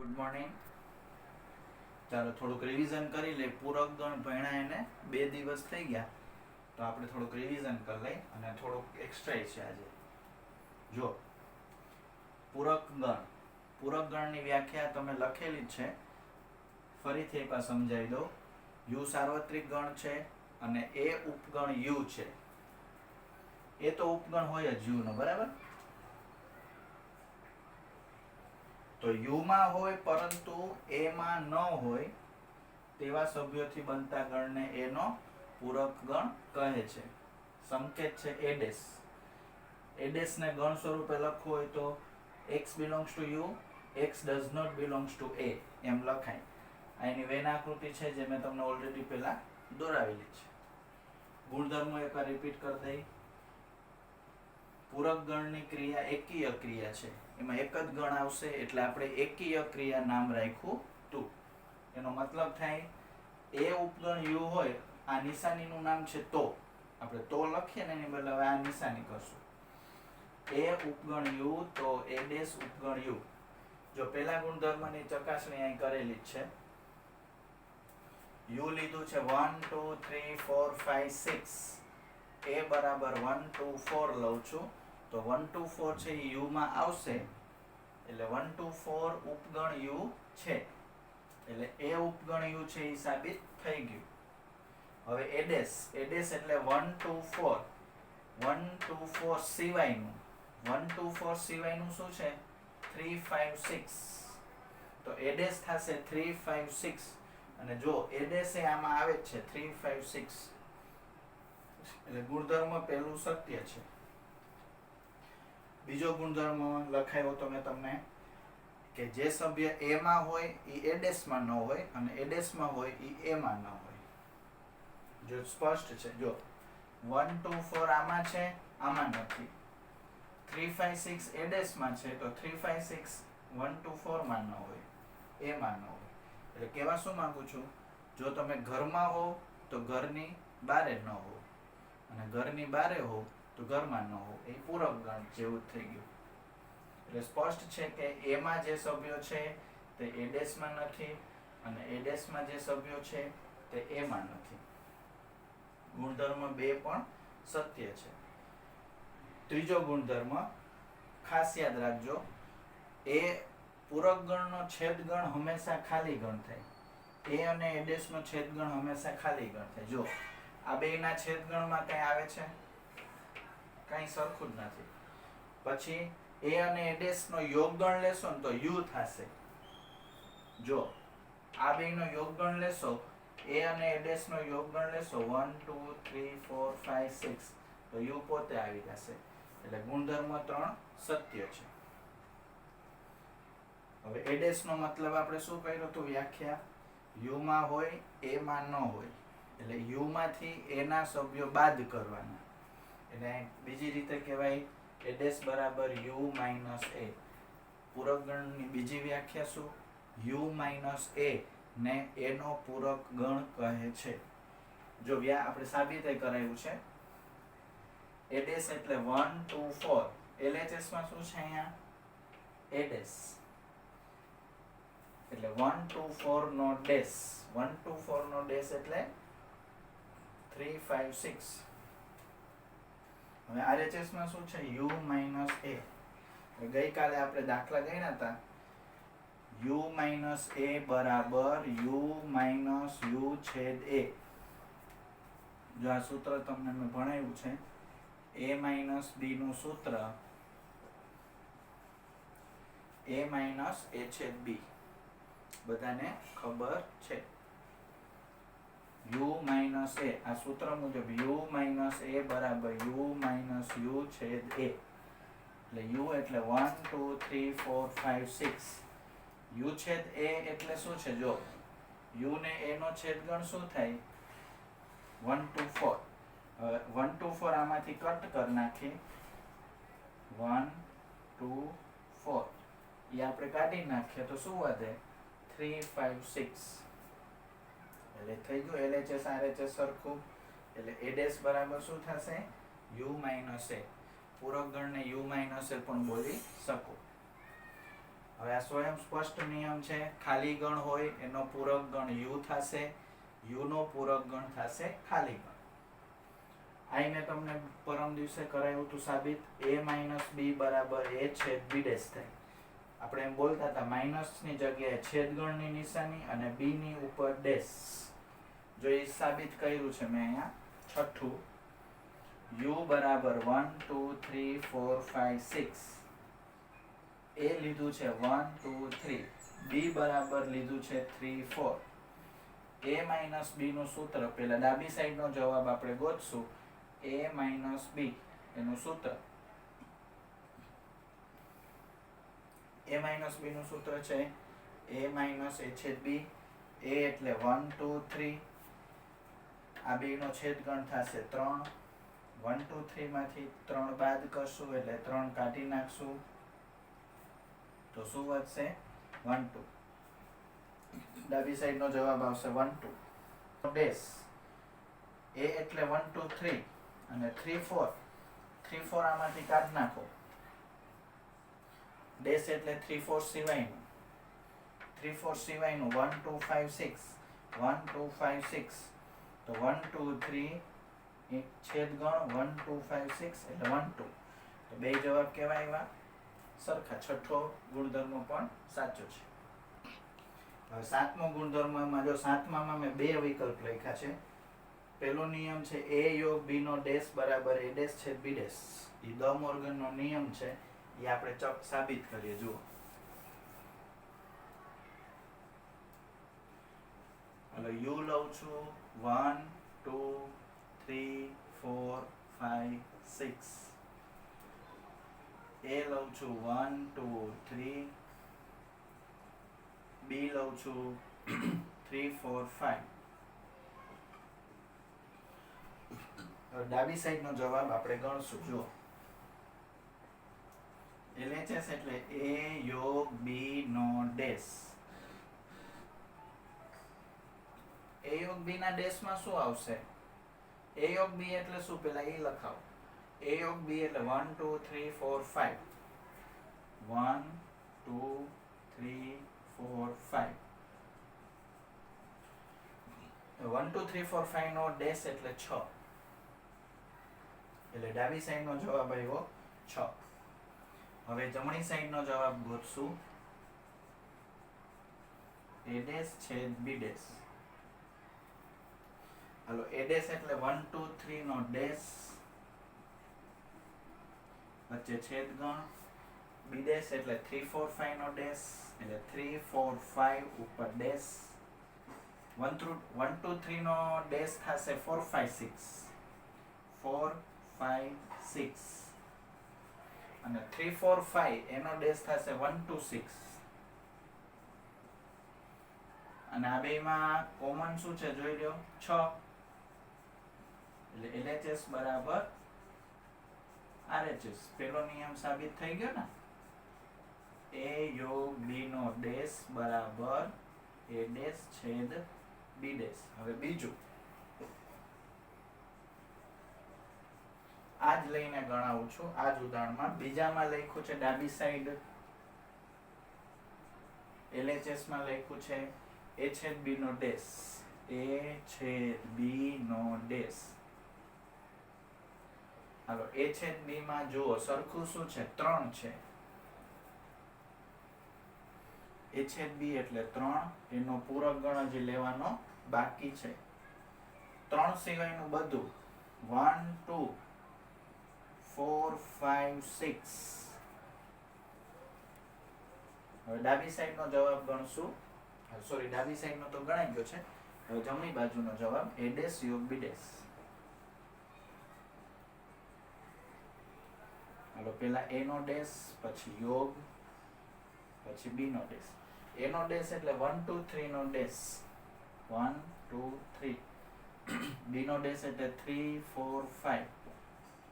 Good morning. ચાલો થોડુંક revision કરી લે. પૂરક ગણ ભણ્યા એને 2 દિવસ થઈ ગયા, તો આપણે થોડુંક રિવિઝન કરી લઈ અને થોડુંક એક્સ્ટ્રા છે આજે. જો પૂરક ગણની વ્યાખ્યા તમે લખેલી જ છે, ફરીથી એકવાર સમજાવી દઉં. યુ સાર્વત્રિક ગણ છે અને એ ઉપગણ યુ છે. એ તો ઉપગણ હોય જ યુ નો, બરાબર? તો યુમાં હોય પરંતુ એમાં ન હોય તેવા સભ્યોથી બનતા ગણને એનો પૂરક ગણ કહે છે. સંકેત છે એડેસ. એડેસને ગણ સ્વરૂપે લખવું હોય તો x belongs to u, x does not belongs to a એમ લખાય. આ એની વેન આકૃતિ છે જે મેં તમને ઓલરેડી પહેલા દોરાવેલી છે. ગુણધર્મો એકવાર રિપીટ કરી દઈ. પૂરક ગણની ક્રિયા એકીય ક્રિયા છે, એમાં એક જ ગણ આવશે એટલે આપણે એકીય ક્રિયા નામ રાખ્યું તું. એનો મતલબ થાય એ ઉપગણ યુ હોય, આ નિશાનીનું નામ છે તો, આપણે તો લખીએ ને એની બદલે હવે આ નિશાની કરશું. એ ઉપગણ યુ તો એ ડેશ ઉપગણ યુ. જો પેલા ગુણધર્મની ચકાસણી અહીં કરેલી જ છે. યુ લીધું છે 1 2 3 4 5 6. એ બરાબર 1 2 4 લઉં છું તો 1 2 4 છે એ યુ માં આવશે એટલે 1 2 4 ઉપગણ યુ છે, એટલે એ ઉપગણ યુ છે એ સાબિત થઈ ગયું. હવે એડેસ એટલે 1 2 4 1 2 4 સિવાયનું 1 2 4 સિવાયનું શું છે 3 5 6. તો એડેસ થશે 3 5 6 અને જો એડેસ એ આમાં આવે જ છે 3 5 6 એટલે ગુણધર્મ પહેલું સત્ય છે. બીજો ગુણધર્મ લખાયો તો મેં તમને કે જે સભ્ય એ માં હોય એ એડેસ માં ન હોય અને એડેસ માં હોય એ માં ન હોય. જો સ્પષ્ટ છે. જો 1 2 4 આમાં છે, આમાં નથી. 3 5 6 એડેસ માં છે તો 3 5 6 1 2 4 માં ન હોય, એ માં ન હોય. એટલે કેવા શું માંગુ છું, જો તમે ઘરમાં હો તો ઘરની બારે ન હો અને ઘરની બારે હો તો ઘરમાં ન હો. એ પૂરક ગણ જેવું થઈ ગયું. એટલે સ્પષ્ટ છે કે એમાં જે સભ્યો છે તે એડેસમાં નથી અને એડેસમાં જે સભ્યો છે તે એમાં નથી. ગુણધર્મ 2 પણ સત્ય છે. ત્રીજો ગુણધર્મ ખાસ યાદ રાખજો, એ પૂરક ગણનો છેદગણ હંમેશા ખાલી ગણ થાય. એ અને એડેસનો છેદગણ હંમેશા ખાલી ગણ થાય. જો આ બેયના છેદગણમાં કઈ આવે છે? કઈ સરખું જ નથી. પછી એ અને એડેસ નો યોગગણ લેશો ને તો યુ થશે. જો આ બેયનો યોગગણ લેશો, એ અને એડેસ નો યોગગણ લેશો 1 2 3 4 5 6 તો યુ પોતે આવી જશે. એટલે ગુણધર્મ 3 સત્ય છે. હવે એડેસ નો મતલબ આપણે શું કર્યું હતું વ્યાખ્યા? યુ માં હોય, એ માં ન હોય. એટલે યુ માંથી એ ના સભ્યો બાદ કરવાના. એટલે બીજી રીતે કહેવાય એડેસ બરાબર યુ માઇનસ એ. પૂરક ગણની બીજી વ્યાખ્યા શું? યુ માઇનસ એ ને એનો પૂરક ગણ કહે છે. જો આપણે સાબિત કરાયું છે. એડેસ એટલે 1 2 4. LHS માં શું છે અહીંયા? એડેસ એટલે 1 2 4 નો ડેશ. 1 2 4 નો ડેશ એટલે 3 5 6. હવે RHS માં શું છે? u માઇનસ એ. ગઈકાલે આપણે દાખલા ગણ્યા હતા. u માઇનસ એ બરાબર u માઇનસ u છેદ એ. જો આ સૂત્ર તમને મેં ભણાવ્યું છે. a માઇનસ b નું સૂત્ર a માઇનસ a છેદ b બધાને ખબર છે. u માઇનસ એ, આ સૂત્ર મુજબ u માઇનસ એ બરાબર u માઇનસ u છેદ a. એટલે u એટલે 1 2 3 4 5 6. u છેદ a એટલે શું છે? જો u ને a નો છેદગણ શું થાય? 1 2 4. 1 2 4 આમાંથી કટ કરી નાખી. 1 2 4 એ આપણે કાઢી નાખીએ તો શું વધે? 3 5 6. એટલે થઈ ગયું LHS RHS સરખું. એટલે એડેસ બરાબર શું થશે? u માઇનસ એ. પૂરક ગણને u માઇનસ એ પણ બોલી શકો. હવે આ સ્વયં સ્પષ્ટ નિયમ છે, ખાલી ગણ હોય એનો પૂરક ગણ યુ થશે, યુ નો પૂરક ગણ થશે ખાલી ગણ. આઈને તમને પરમ દિવસે કરાયું હતું સાબિત, a - b બરાબર a છેદ b ડેશ થાય. આપણે એમ બોલતા હતા માઇનસ ની જગ્યાએ છેદગણની નિશાની અને b ની ઉપર ડેશ. જો એ સાબિત કર્યું છે મેં અહીંયા. છઠ્ઠું, u બરાબર 1 2 3 4 5 6. a લીધું છે 1 2 3, b બરાબર લીધું છે 3 4. a - b નું સૂત્ર, પેલા ડાબી સાઈડનો જવાબ આપણે ગોતશું. a - b એનું સૂત્ર, a - b નું સૂત્ર છે a - a છેદ b. a એટલે 1 2 3, આ બે નો છેદગણ થશે 3. 1 2 3 માંથી 3 બાદ કરશું એટલે 3 કાઢી નાખશું તો શું વધશે? 1 2. ડાબી સાઈડનો જવાબ આવશે 1 2 ડેશ. a એટલે 1 2 3 અને 3 4. 3 4 આમાંથી કાઢી નાખો. ડેશ એટલે 3 4 સિવાયનું. 3 4 સિવાયનું 1 2 5 6. 1 2 5 6 તો 1 2 3 એક છેદગણ 1 2 5 6 એટલે 1 2. તો બે જવાબ કેવા આવ્યા? સરખા. છઠ્ઠો ગુણધર્મ પણ સાચો છે. હવે સાતમો ગુણધર્મમાં, જો સાતમામાં મેં બે વિકલ્પ લખ્યા છે. પહેલો નિયમ છે a યોગ b નો ડેશ બરાબર a ડેશ છેદ b ડેશ. એ દ મોર્ગનનો નિયમ છે, એ આપણે સાબિત કરીએ. જુઓ, એટલે u લઉં છું 1 2 3 4 5 6. a લઉં છું 1 2 3, b લઉં છું 3 4 5. ડાબી સાઈડ નો જવાબ આપણે ગણશું. જુઓ, LHS એટલે a યોગ b નો ડેશ. a યોગ b ના ડેશ માં શું આવશે? a યોગ b એટલે શું? પેલા એ લખાવો. a યોગ b એટલે 1 2 3 4 5. 1 2 3 4 5. 1 2 3 4 5 નો ડેશ એટલે 6. એટલે ડાબી સાઈડ નો જવાબ આવ્યો 6. હવે જમણી સાઈડ નો જવાબ ગોતશું. a ડેશ છેદ b ડેશ. હાલો, a ડેશ એટલે 1 2 3 નો ડેશ, વચ્ચે છેદગણ. b ડેશ એટલે 3 4 5 નો ડેશ, એટલે 3 4 5 ઉપર ડેશ. 1 2 3 નો ડેશ થશે 4 5 6. 4 5 6 અને 3 4 5 એનો ડેશ થશે 1 2 6. અને આ બેમાં કોમન શું છે જોઈ લો, 6. એટલે LHS બરાબર RHS. પેલો નિયમ સાબિત થઈ ગયો ને. a યોગ b નો ડેશ બરાબર a ડેશ છેદ b ડેશ. હવે બીજું આજ લઈને ગણાવું છું. આ જ ઉદાહરણમાં બીજામાં લખ્યું છે ડાબી સાઈડ, LHS માં લખ્યું છે a છેદ b નો ડેશ. a છેદ b નો ડેશ. હાલો, a છેદ b માં જુઓ સરખું શું છે? 3 છે. a છેદ b એટલે 3. એનો પૂરક ગણ હજી લેવાનો બાકી છે. 3 સિવાયનું બધું 1 2 4 5 6. હવે ડાબી સાઈડ નો જવાબ ગણશું. સોરી, ડાબી સાઈડ નો તો ગણાઈ ગયો છે. હવે જમણી બાજુનો જવાબ a ડેશ યોગ b ડેશ. હાલો, પેલા a નો ડેશ, પછી યોગ, પછી b નો ડેશ. a નો ડેશ એટલે 1 2 3 નો ડેશ. 1 2 3. b નો ડેશ એટલે 3 4 5.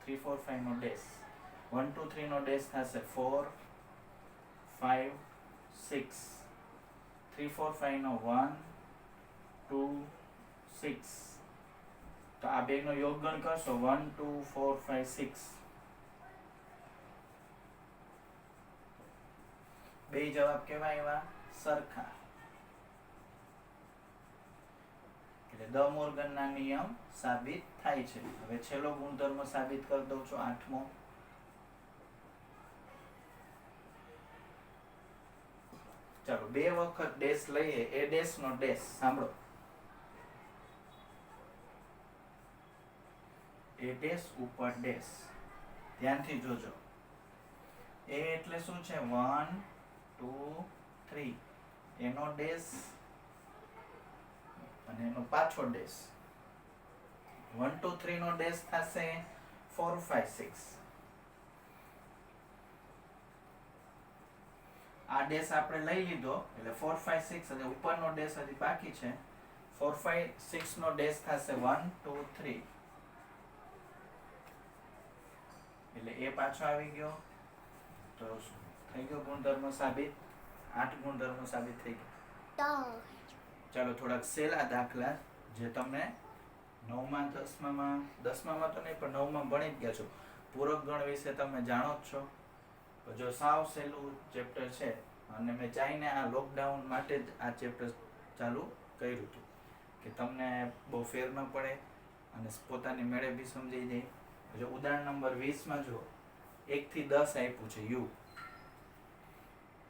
3 4 5 નો ડેશ. 1 2 3 નો ડેશ થશે 4 5 6. 3 4 5 નો 1 2 6. તો આ બે નો યોગગણ કરશો 1 2 4 5 6. બે જવાબ કેવા આવ્યા? સરખા. એટલે દ મોર્ગનના નિયમ સાબિત થાય છે. હવે છેલ્લો ગુણધર્મ સાબિત કરી દઉં છું, 8મો. ચાલો, 2 વખત ડેશ લઈએ. એ ડેશ નો ડેશ સાંભળો. એ ડેશ ઉપર ડેશ, ધ્યાનથી જોજો. એ એટલે શું છે? 1 2 3. એનો ડેશ અને એનો પાછો ડેશ. 1 2 3 નો ડેશ થશે 4 5 6. આ ડેશ આપણે લઈ લીધો એટલે 4 5 6 અને ઉપરનો ડેશ હજી બાકી છે. 4 5 6 નો ડેશ થશે 1 2 3. એટલે એ પાછો આવી ગયો. તો થઈ ગયો ગુણધર્મ સાબિત. 8 ગુણધર્મો સાબિત થઈ ગયા. ચાલો, થોડાક સહેલા દાખલા જે તમે 9મા 10મા તો નહીં પણ 9માં ભણી જ ગયા છો. પૂરક ગણ વિશે તમે જાણો જ છો. જો સાવ સહેલું ચેપ્ટર છે અને મેં ચાહીને આ લોકડાઉન માટે જ આ ચેપ્ટર ચાલુ કર્યું હતું કે તમને બહુ ફેર ન પડે અને પોતાની મેળે બી સમજી જાય. જો ઉદાહરણ નંબર 20માં જો 1 થી 10 આપ્યું છે યુ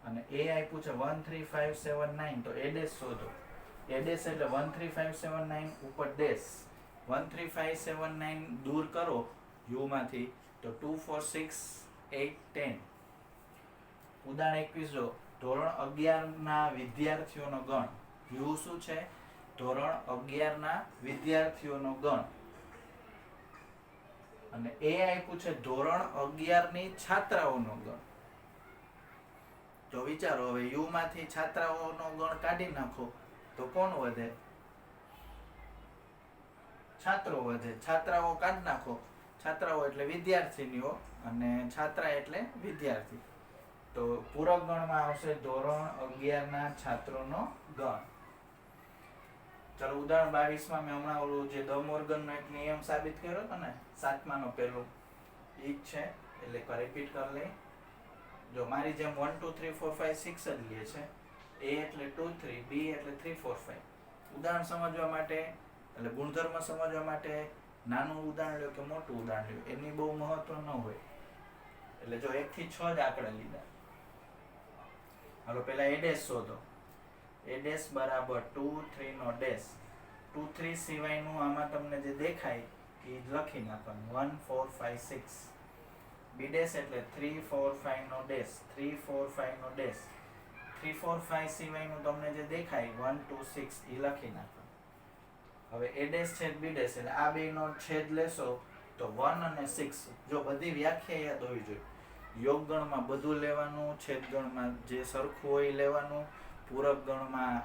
અને એ આપ્યું છે 1 3 5 7 9. તો એ ડેશ શોધો. એ ડેશ એટલે 1 3 5 7 9 ઉપર ડેશ. 1 3 5 7 9 દૂર કરો યુ માંથી તો 2 4 6 8 10. ઉદાહરણ 21 જો ધોરણ 11 ના વિદ્યાર્થીઓનો ગણ. યુ શું છે? ધોરણ 11 ના વિદ્યાર્થીઓનો ગણ. અને એ આપ્યું છે ધોરણ 11 ની છાત્રાઓનો ગણ. તો વિચારો, હવે યુ માંથી છાત્રાઓનો ગણ કાઢી નાખો તો કોણ વધે? છાત્રો વધે. છાત્રાઓ કાઢી નાખો. છાત્રાઓ એટલે વિદ્યાર્થીનીઓ અને છાત્રા એટલે વિદ્યાર્થી. તો પૂરક ગણમાં આવશે ધોરણ 11 ના છાત્રોનો ગણ. ચાલો, ઉદાહરણ 22માં મેં હમણાં ઓલું જે દ મોર્ગનનો એક નિયમ સાબિત કર્યો હતો ને, 7માનો પહેલો ઈ જ છે. એટલે એક રિપીટ કરી લઈ. જો મારી જેમ 1 2 3 4 5 6 જ લે છે. A એટલે 2 3, B એટલે 3 4 5. ઉદાહરણ સમજવા માટે એટલે ગુણધર્મ સમજવા માટે નાનું ઉદાહરણ લ્યો કે મોટું ઉદાહરણ લ્યો, એની બહુ મહત્વ ન હોય. એટલે જો 1 થી 6 જ આંકડા લીધા. હાલો, પહેલા એ ડેશ શોધો. એ ડેશ બરાબર 2 3 નો ડેશ. 2 3 સિવાયનું આમાં તમને જે દેખાય એ લખી નાખવાનું. 1 4 5 6. બી ડેશ એટલે 3 4 5 નો ડેશ. 3 4 5 નો ડેશ. 3 4 5 સિવાયનું તમને જે દેખાય 1 2 6 એ લખી નાખવાનું. હવે એ ડેશ છેદ બી ડેશ એટલે આ બેનો છેદ લેશો તો 1 અને 6. જો બધી વ્યાખ્યા યાદ હોવી જોઈએ. યોગ ગણમાં બધું લેવાનું, છેદ ગણમાં જે સરખું હોય લેવાનું, પૂરક ગણમાં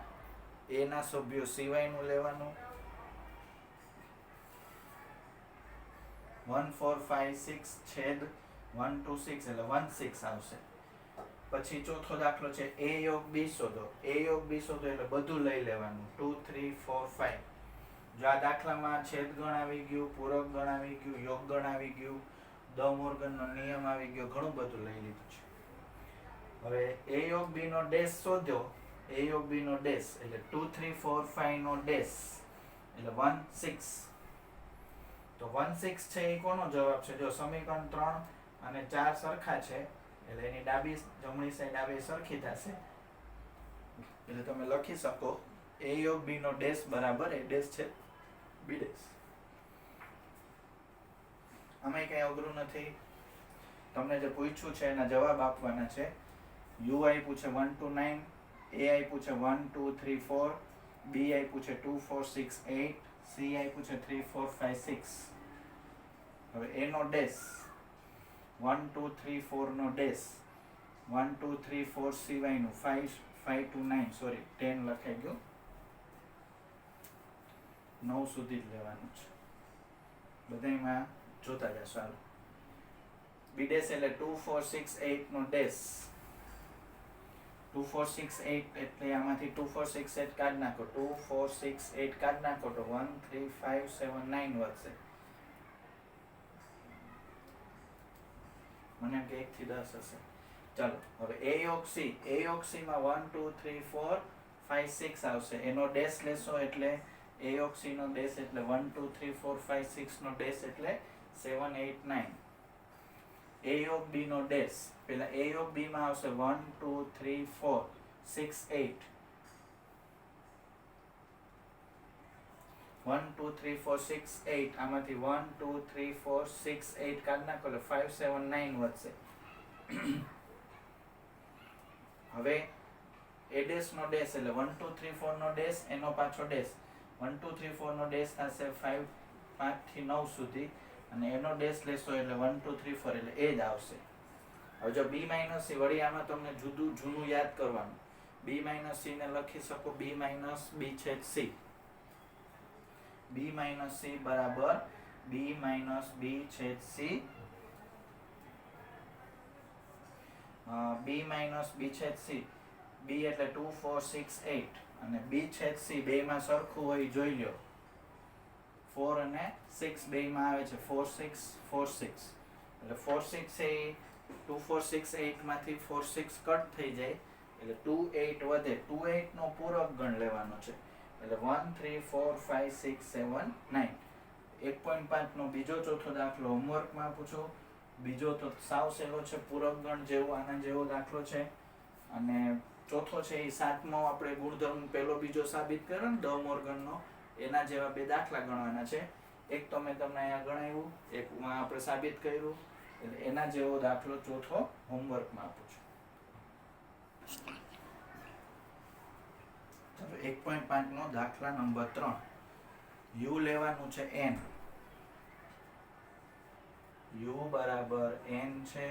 એ ના સભ્યો સિવાયનું લેવાનું. 1 4 5 6 છેદ 1 2 6 એટલે 1 6 આવશે. પછી ચોથો દાખલો છે a યોગ b શોધો. a યોગ b શોધો એટલે બધું લઈ લેવાનું. 2 3 4 5. જો આ દાખલામાં છેદ ગણ આવી ગયું, પૂરક ગણ આવી ગયું, યોગ ગણ આવી ગયું, દ મોર્ગનનો નિયમ આવી ગયો, ઘણું બધું લઈ લીધું છે. હવે a યોગ b નો ડેશ શોધ્યો. a યોગ b નો ડેશ એટલે 2 3 4 5 નો ડેશ એટલે 1 6. તો 1 6 છે એ કોનો જવાબ છે? જો સમીકરણ 3 અને 4 સરખા છે એટલે એની ડાબી જમણી સાઈડ આવે સરખી થશે. એટલે તમે લખી શકો a યોગ b નો ડેશ બરાબર એ ડેશ છે b ડેશ. આમાં કઈ અઘરું નથી. તમને જે પૂછ્યું છે એના જવાબ આપવાના છે. u આપ્યું છે 1 to 9, a આપ્યું છે 1 2 3 4, b આપ્યું છે 2 4 6 8, c આપ્યું છે 3 4 5 6. હવે a નો ડેશ 1 2 3 4 નો ડેશ 1 2 3 4 સિવાયનું 5 5 to 9 સોરી 10 લખાઈ ગયું. 9 સુધી જ લેવાનું છે. બધાયમાં જોતા જશો. હાલો, b ડેશ એટલે 2 4 6 8 નો ડેશ. 2 4 6 8 એટલે આમાંથી 2 4 6 8 કાઢ નાખો. 2 4 6 8 કાઢ નાખો તો 1 3 5 7 9 વધશે. મને કે 1 થી 10 હશે. ચાલો હવે a યોગ c માં 1 2 3 4 5 6 આવશે. એનો ડેશ લેશો એટલે a યોગ c નો ડેશ એટલે 1 2 3 4 5 6 નો ડેશ એટલે 7 8 9. a યોગ b નો ડેશ પેલા a યોગ b માં આવશે 1 2 3 4 6 8. 1 2 3 4 6 8 આમાંથી 1 2 3 4 6 8 કાઢી નાખો એટલે 5 7 9 વધશે. હવે a ડેશ નો ડેશ એટલે 1 2 3 4 નો ડેશ એનો પાછો ડેશ 1 2 3 4 નો ડેશ થશે 5 થી 9 સુધી અને એનો ડેશ લેશો એટલે 1 2 3 4 એટલે એ જ આવશે. હવે જો b માઈનસ c વળી આમાં તમને જૂનું યાદ કરવાનું. b માઈનસ c ને લખી શકો b માઈનસ b છેદ c. b માઈનસ c બરાબર b માઈનસ b છેદ c. b માઈનસ b છેદ c. b એટલે 2 4 6 8 અને b છેદ c બે માં સરખું હોય જોઈ લ્યો. 4 અને 6 બે માં આવે છે 4 6 4 6 એટલે 4 6 એ 2 4 6 8 માંથી 4 6 કટ થઈ જાય એટલે 2 8 વધે. 2 8 નો પૂરક ગણ લેવાનો છે એટલે 1 3 4 5 6 7 9. 1.5 નો બીજો ચોથો દાખલો હોમવર્કમાં પૂછો. બીજો તો સાવ સહેલો છે, પૂરક ગણ જેવો આના જેવો દાખલો છે. અને ચોથો છે એ 7મો આપણે ગુણધર્મ પહેલો બીજો સાબિત કર્યો ને ડ મોર્ગનનો, એના જેવા બે દાખલા ગણવાના છે. એક તો મેં તમને અહીંયા ગણાવ્યું, એક આપણે સાબિત કર્યું, એટલે એના જેવો દાખલો ચોથો હોમવર્કમાં આપું છું. ચાલો 1.5 નો દાખલા નંબર 3. u લેવાનું છે n. u બરાબર n છે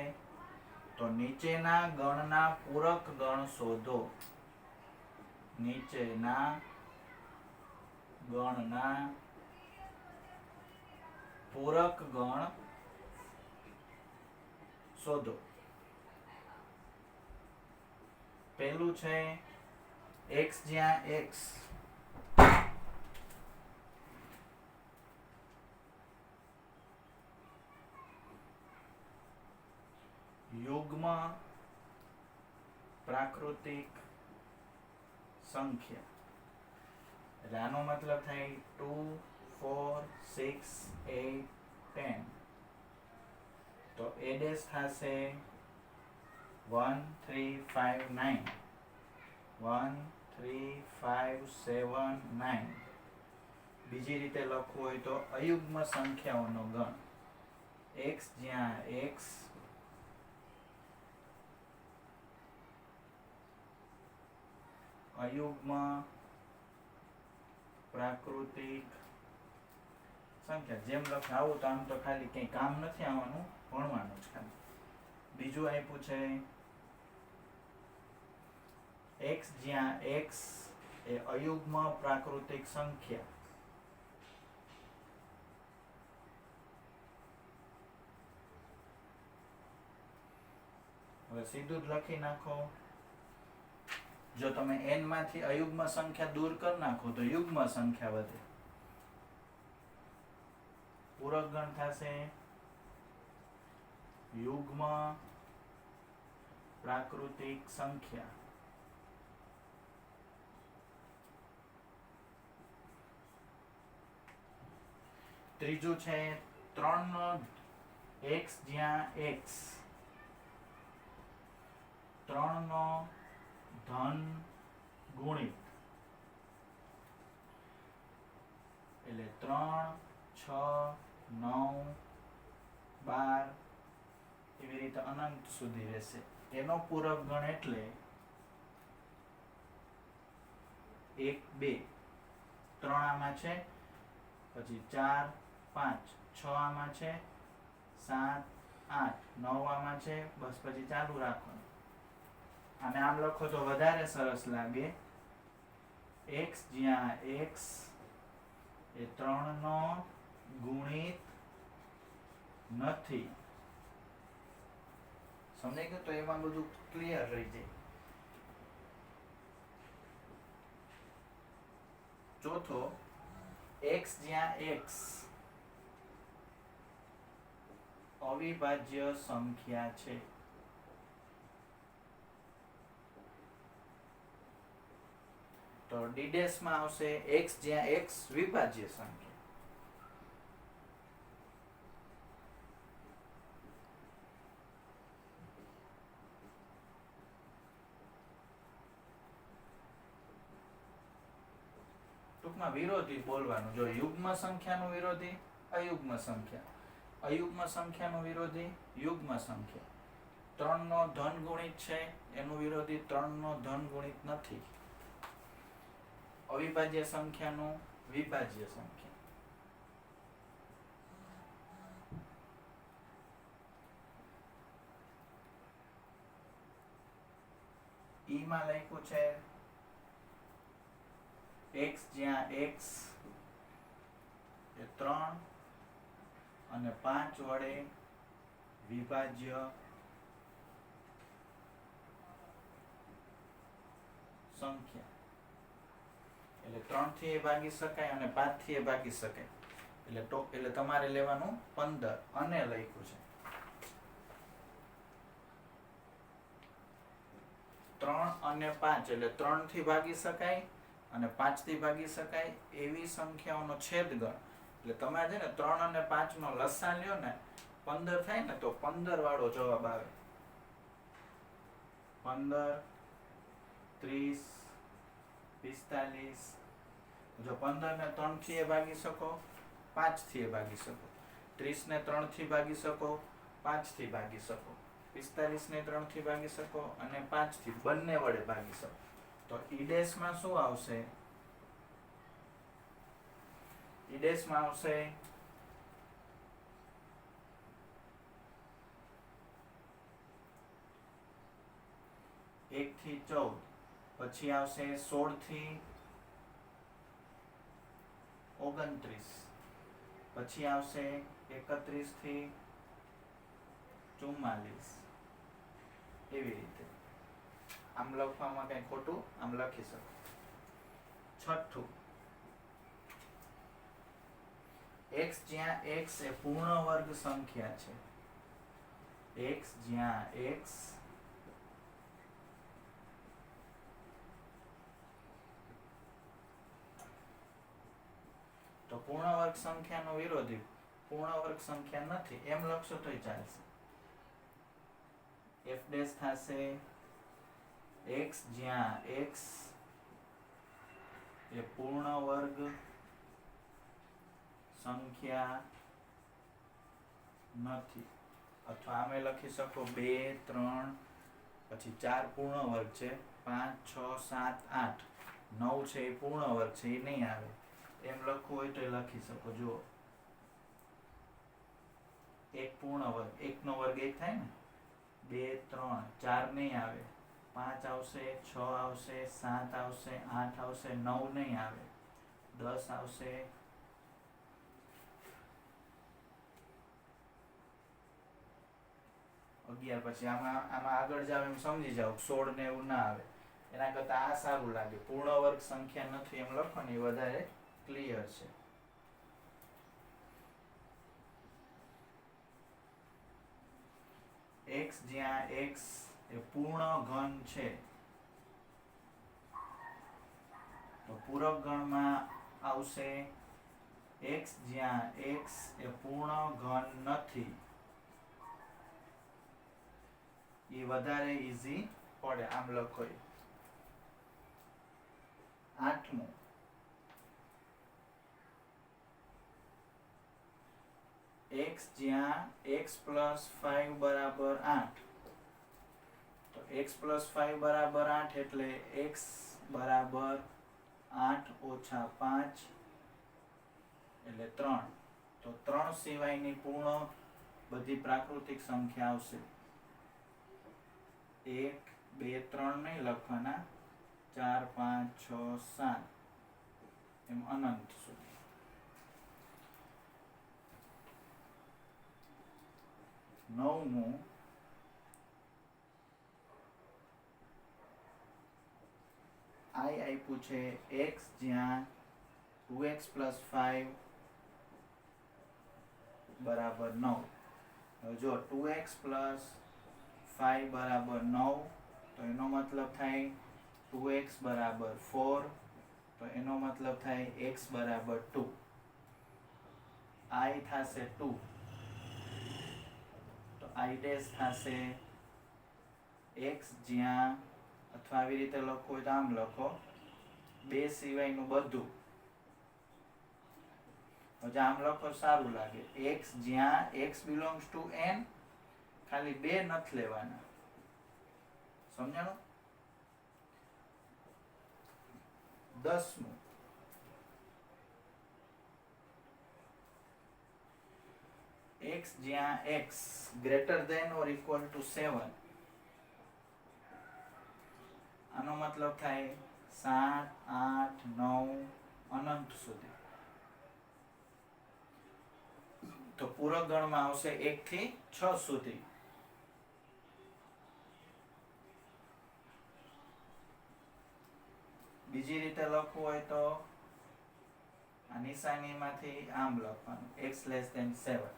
તો નીચેના ગણના પૂરક ગણ શોધો. નીચેના ગણના પૂરક ગણ શોધો. પહેલું છે x જ્યાં x યુગ્મ પ્રાકૃતિક સંખ્યા. એટલે આનો મતલબ થાય 2 4 6 8 10. તો a ડેશ થશે 1 3 5 9. 1 3 5 7 9. બીજી રીતે લખવું હોય તો અયુગ્મ સંખ્યાઓનો ગણ. x જ્યાં x અયુગ્મ પ્રાકૃતિક સંખ્યા. જેમ લખે આવું તો આમ તો ખાલી કઈ કામ નથી આવવાનું, ભણવાનું જ ખાલી. બીજું આપ્યું છે x જ્યાં x એ અયુગ્મ પ્રાકૃતિક સંખ્યા. હવે સીધું જ લખી નાખો. જો તમે n માંથી અયુગ્મ સંખ્યા દૂર કરી નાખો તો યુગ્મ સંખ્યા વધે. પૂરક ગણ થશે યુગ્મ પ્રાકૃતિક સંખ્યા. ત્રીજું છે 3 નો x જ્યાં x 3 નો ધન ગુણિત એટલે 3 6 9 12 એવી રીતે અનંત સુધી રહેશે. એનો પૂરક ગણ એટલે 1 2 3 આમાં છે, પછી 4 5 6 આમાં છે, 7 8 9 આમાં છે, બસ પછી ચાલુ રાખવાનું. અને આમ લખો તો વધારે સરસ લાગે. x જ્યાં x એ 3 નો ગુણિત નથી. સમજાઈ ગયું? તો એમાં બધું ક્લિયર રહી જાય. ચોથો x જ્યાં x અવિભાજ્ય સંખ્યા છે. તો ડી ડેશ માં આવશે x જ્યાં x વિભાજ્ય સંખ્યા. ટૂંકમાં વિરોધી બોલવાનું. જો યુગ્મ સંખ્યાનું વિરોધી અયુગ્મ સંખ્યા, અયુગ્મ સંખ્યાનું વિરોધી યુગ્મ સંખ્યા. 3 નો ધન ગુણિત છે એનું વિરોધી 3 નો ધન ગુણિત નથી. અવિભાજ્ય સંખ્યાનું વિભાજ્ય સંખ્યા. ઈ માં લખ્યું છે x જ્યાં x એ 3 અને 5 વડે વિભાજ્ય સંખ્યા. એટલે 3 થી એ ભાગી શકાય અને 5 થી એ ભાગી શકાય. એટલે તમારે લેવાનું 15 અને લખ્યું છે 3 અને 5 એટલે 3 થી ભાગી શકાય અને 5 થી ભાગી શકાય એવી સંખ્યાઓનો છેદગણ. એટલે તમે છે ને 3 અને 5 નો લસા લ્યો ને 15 થાય ને તો 15 વાળો જવાબ આવે. 15, 30, 45. જો 15 ને 3 થી એ ભાગી શકો, 5 થી એ ભાગી શકો. 30 ને 3 થી ભાગી શકો, 5 થી ભાગી શકો. 45 ને 3 થી ભાગી શકો અને 5 થી બંને વડે ભાગી શકો. તો ઈ ડેશ માં શું આવશે? ઈ ડેશ માં આવશે 1 થી 14, પછી આવશે 16 થી 29, પછી આવશે 31 થી 44. એવી રીતે આમ લખવામાં કઈ ખોટું આમ લખી શકો. છઠ્ઠું, x જ્યાં x એ પૂર્ણ વર્ગ સંખ્યા છે. x જ્યાં x તો પૂર્ણ વર્ગ સંખ્યાનો વિરોધી પૂર્ણ વર્ગ સંખ્યા નથી એમ લખશો તોય ચાલશે. f ડેશ થશે x જ્યાં x એ પૂર્ણ વર્ગ સંખ્યા નથી. અથવા આમે લખી શકો 2, 3, પછી 4 પૂર્ણ વર્ગ છે, 5, 6, 7, 8, 9 છે એ પૂર્ણ વર્ગ છે, એ નહીં આવે. એમ લખવું હોય તો એ લખી શકો. જો એક પૂર્ણ વર્ગ, 1 નો વર્ગ 1 થાય ને, 2, 3, 4 નહીં આવે, 5 આવશે, 6 આવશે, 7 આવશે, 8 આવશે, 9 નહીં આવે, 10 આવશે, 11. પછી આમાં આગળ જાવ એમ સમજી જાવ 16 ને એવું ના આવે. એના કરતા આ સારું લાગે. પૂર્ણ વર્ગ સંખ્યા નથી એમ લખવાની વધારે ક્લિયર છે. x જ્યાં x એ પૂર્ણ ઘન છે તો પૂરક ગણમાં આવશે x જ્યાં x એ પૂર્ણ ઘન નથી. એ વધારે ઈઝી પડે આમ લખો. આઠમું, x જ્યાં x plus 5 બરાબર 8. તો x plus 5 બરાબર 8 એટલે x બરાબર 8 ઓછા 5 એટલે 3. તો 3 સિવાયની પૂર્ણ બધી પ્રાકૃતિક સંખ્યા આવશે. 1, 2, 3 નહીં લખવાના, 4, 5, 6, 7 એમ અનંત સુધી. નવમું, આપ્યું છે x જ્યાં 2x plus 5 બરાબર 9. જો 2x plus 5 બરાબર 9 તો એનો મતલબ થાય 2x બરાબર 4 તો એનો મતલબ થાય x બરાબર 2, i થશે 2, તો i ડેશ થશે x જ્યાં, અથવા આવી રીતે લખવું હોય તો આમ લખો, 2 સિવાયનું બધું. જો આમ લખો સારું લાગે, x જ્યાં x belongs to n, ખાલી 2 નથી લેવાના. સમજાણું? 10મું, x જ્યાં x greater than or equal to 7, આનો મતલબ થાય 7, 8, 9 અનંત સુધી. તો પૂરક ગણમાં આવશે 1 થી 6 સુધી. બીજી રીતે લખવું હોય તો આ નિશાનીમાંથી આમ લખવાનું, x less than 7.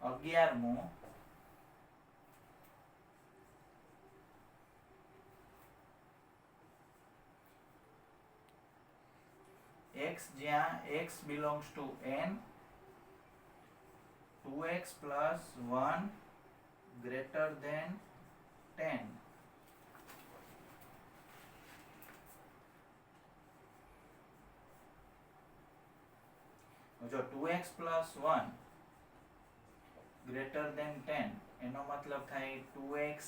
11મું, x જ્યાં x belongs to n, 2x plus 1 greater than 10. જો 2x plus 1 greater than 10, એનો મતલબ થાય 2x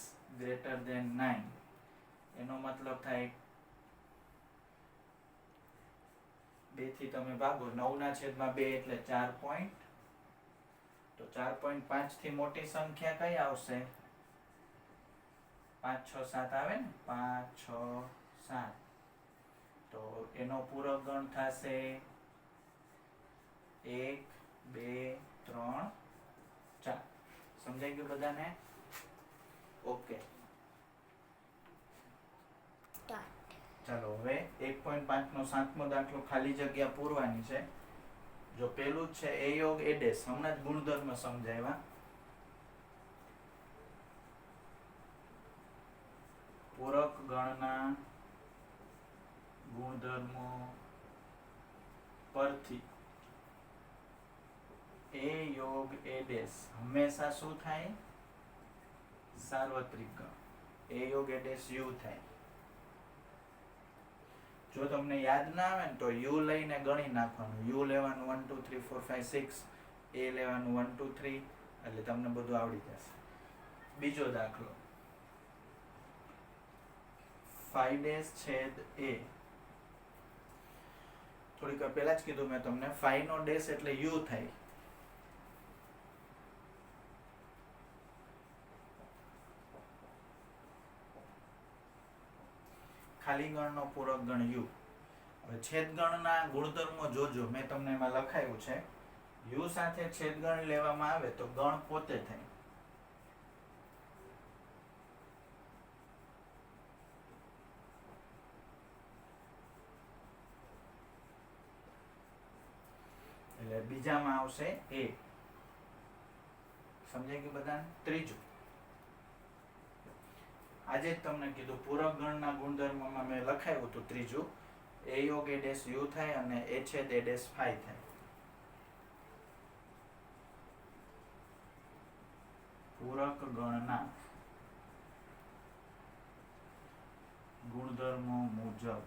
greater than 9. એનો મતલબ થાય 2 થી તમે ભાગો, 9/2 એટલે 4 પોઈન્ટ. તો 4.5 થી મોટી સંખ્યા કઈ આવશે? 5, 6, 7 આવે ને, 5, 6, 7. તો એનો પૂરક ગણ થશે 1, 2, 3, 4. સમજાઈ ગયું બધાને? ઓકે, ચાલો હવે 1.5 નો 7મો દાખલો ખાલી જગ્યા પૂરવાની છે. જો પેલું જ છે a યોગ a ડેશ, હમણાં જ ગુણધર્મ સમજાવ્યા. પૂરક ગણના ગુણધર્મો પરથી a યોગ a ડેશ હંમેશા શું થાય? સાર્વત્રિક ગણ. a યોગ a ડેશ u થાય. જો તમને યાદ ના આવે ને તો u લઈને ગણી નાખવાનું. u લેવાનું 1 2 3 4 5 6, a લેવાનું 1 2 3, એટલે તમને બધું આવડી જશે. બીજો દાખલો, 5 ડેશ છેદ a. થોડીક વાર પહેલા જ કીધું મેં તમને, 5 નો ડેશ એટલે u થાય. ખાલી ગણનો પૂરક ગણ u. હવે છેદગણના ગુણધર્મો જોજો, મેં તમને એમાં લખાયું છે. u સાથે છેદગણ લેવામાં આવે તો ગણ પોતે થાય. એટલે બીજામાં આવશે a. સમજાઈ ગયું બધાને? ત્રીજું, આજે જ તમને કીધું પૂરક ગણના ગુણધર્મમાં મેં લખાયું હતું ત્રીજું, a યોગ a ડેશ u થાય અને a છેદ a ડેશ phi થાય. પૂરક ગણના ગુણધર્મો મુજબ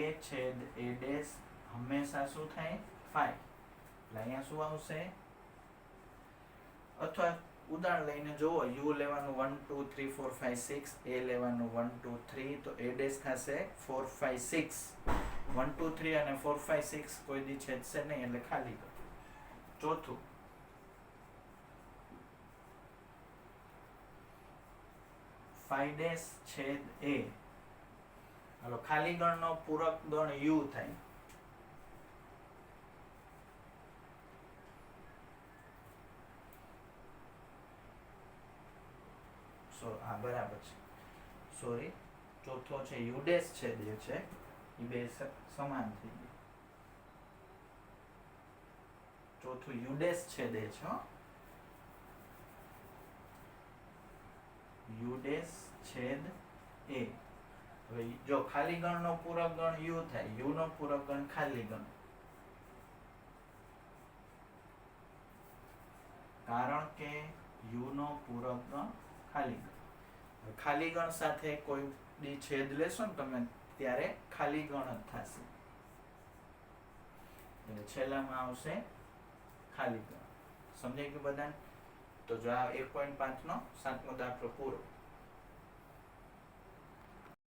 a છેદ a ડેશ હંમેશા શું થાય? phi. એટલે અહીંયા શું આવશે? અથવા ઉદાહરણ લઈને જોવો, u લેવાનું 1 2 3 4 5 6, a લેવાનું 1 2 3, તો a ડેશ થશે 4 5 6. 1 2 3 અને 4 5 6 કોઈ દી છેદશે નહીં, એટલે ખાલી કરો. ચોથું, 5 ડેશ છેદ a. હાલો, ખાલી ગણનો પૂરક ગણ u થાય. હા બરાબર છે, સોરી, ચોથો છે u ડેશ છેદ a છે, એ બે સમાન થઈ ગયા. ચોથું u ડેશ છેદ a છે, u ડેશ છેદ એ. હવે જો ખાલી ગણનો પૂરક ગણ યુ થાય, યુ નો પૂરક ગણ ખાલી ગણ, કારણ કે યુ નો પૂરક ગણ ખાલી ગણ. ખાલી ગણ સાથે કોઈ દી છેદ લેશો ને તમે ત્યારે ખાલી ગણ જ થશે, એટલે છેલ્લામાં આવશે ખાલી ગણ. સમજાઈ ગયું બધાને? તો જો આ 1.5 નો 7મો દાખલો પૂરો.